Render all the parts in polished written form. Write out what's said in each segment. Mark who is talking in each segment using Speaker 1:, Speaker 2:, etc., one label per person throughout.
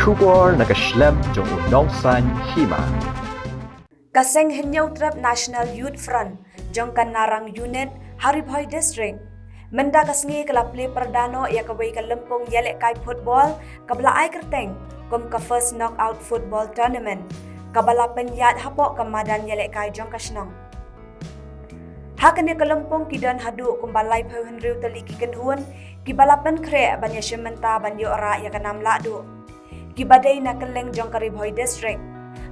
Speaker 1: Shubor na kaslem jong unongsan hima.
Speaker 2: Kaseng Henyau Trap National Youth Front jong Kanarang Unit Haribhoi District. Menda kasngi kalaple perdano ya kawai ka lempung yelek kai football kabla ai kerteng kum ka first knockout football tournament kabala penyat hapok kamadan yelek kai jong kasnong. Hakane kalempung kidan hadu kumbalai pheuhen riu tali kikenhuan kibalapan kre banya shementa banyo ora ya kanam ladu kibadai na keleng jong Karibhoi District.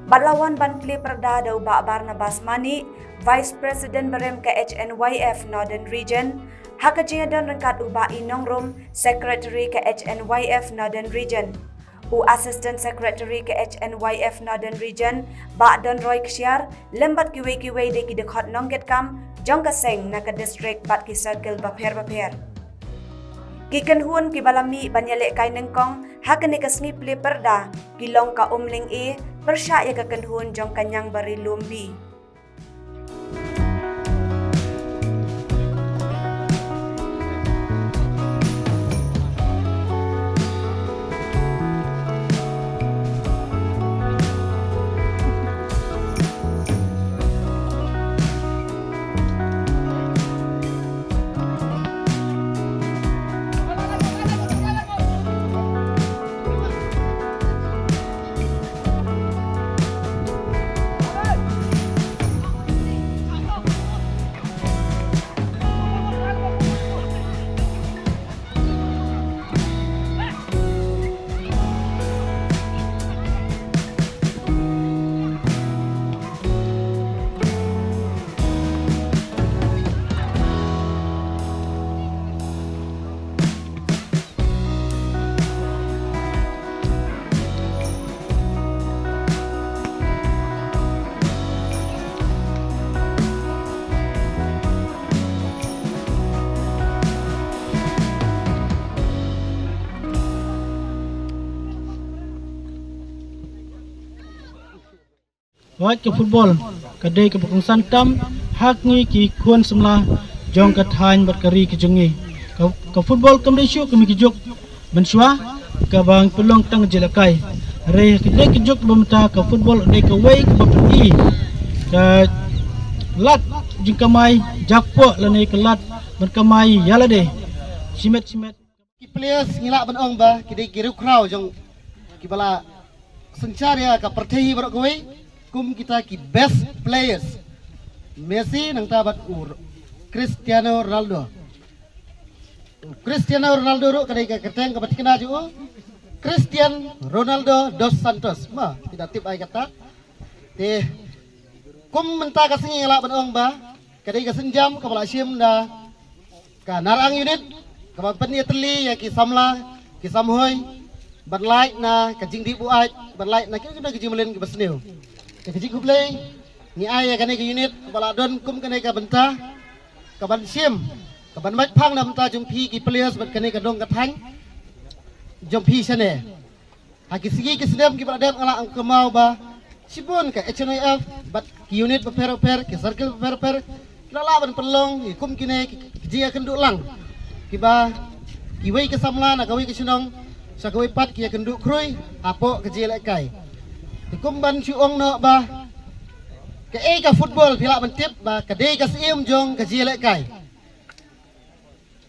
Speaker 2: Balawan Banple Perda daw ba Barnabas Mani, Vice President Barem ke HNYF Northern Region, hakajiya dan rengkat uba Inongrum, Secretary ke HNYF Northern Region. Assistant Secretary ke HNYF Northern Region, Ba Don Roy Kshiar, lembat kiwe-kiwe de ki dekhot nongget kam, jong kaseng na ka district bat ki circle bapher-bapher. Kiken huan ki balami banyalek kai nengkong hakane kasmi ple perda kilong ka umling e persya ya ka kenhuan jong kanyang bari lumbi.
Speaker 3: Wat ke football kadai ke pekung santam hak ngi ki kuan semla jong ka thain bat kari ke jengi ka football kam dai syuk kami ke jok mensua ka bang pelong tang jelakai re ke dai ke jok bamta ka football dai ka wei ke bapti ka lat jing kamai jakpo lanai ke lat ban kamai yala de simet
Speaker 4: ki players ngilak ban ong ba ki dai kiru crowd jong ki bala sencaria ka pertehi barok wei kum kita ki best players Messi nang tabat Cristiano Ronaldo ro kadai ka keteng ka batikna ju Cristiano Ronaldo dos Santos ma tidak tip ai kata te kum menta ka singi la ban ong ba kadai ka senjam ka bala sim da ka narang unit ka ban peni teli ya ki samla ki samhoi ban like na ka jingdi bu ai ban like na ki na ki jimlen ki basneu kecik kuplay ni ayah kene ke unit bala don kum kene ka benta ka ban sim ka ban mat phang na benta jumpi ki players bat kene ka dong ka thang jumpi sane ha ki sigi ki sedem ki bradem ala ang kemau ba sibun ka HNIF bat ki unit per ki circle per kila la ban pelong ki kum kene ki jia kenduk lang ki ba ki wei ke samla na ka wei ke sunong sa ka wei pat ki kenduk krui apo ke jia lek kai kumban syuong no ba ke ka football pila mentip ba ke dei ka sim jong ke jilek kai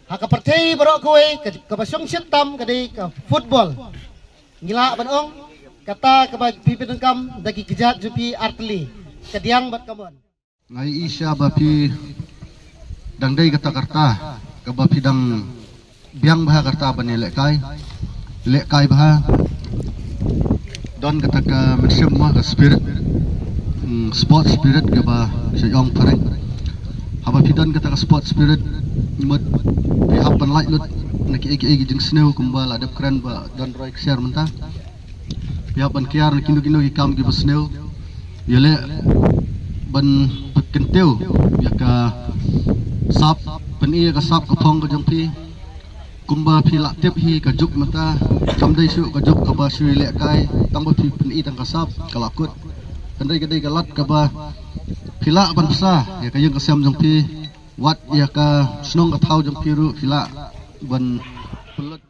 Speaker 4: ha ka partai barok kowe ke basong sitam ke dei ka football ngila ban ong kata ke ba pipin kam dagi kejat jupi artli ke diang bat kamon
Speaker 5: ngai isya ba pi dang dei kata karta ke ba pi dang biang bah karta ban lek kai bah don kata ka mensyam mah ka spirit sport spirit ke ba syong pareng haba pidan kata ka sport spirit mut pi hapan light lut nak eki jeng snow kumbal adap keren ba don roy share menta pi hapan kiar kinu ki kam ki snow yele ban bekenteu ya ka sap peni ka sap ka phong ka jong pi kumba phi la tep hi ka juk mata samdai su ka juk ka ba sui le kai tang ba phi pen i tang ka sap ka lakut kandai kadai ka lat ka ba phila ban sa ya ka yung ka sem jong phi wat ya ka snong ka thau jong phi ru phila ban pulut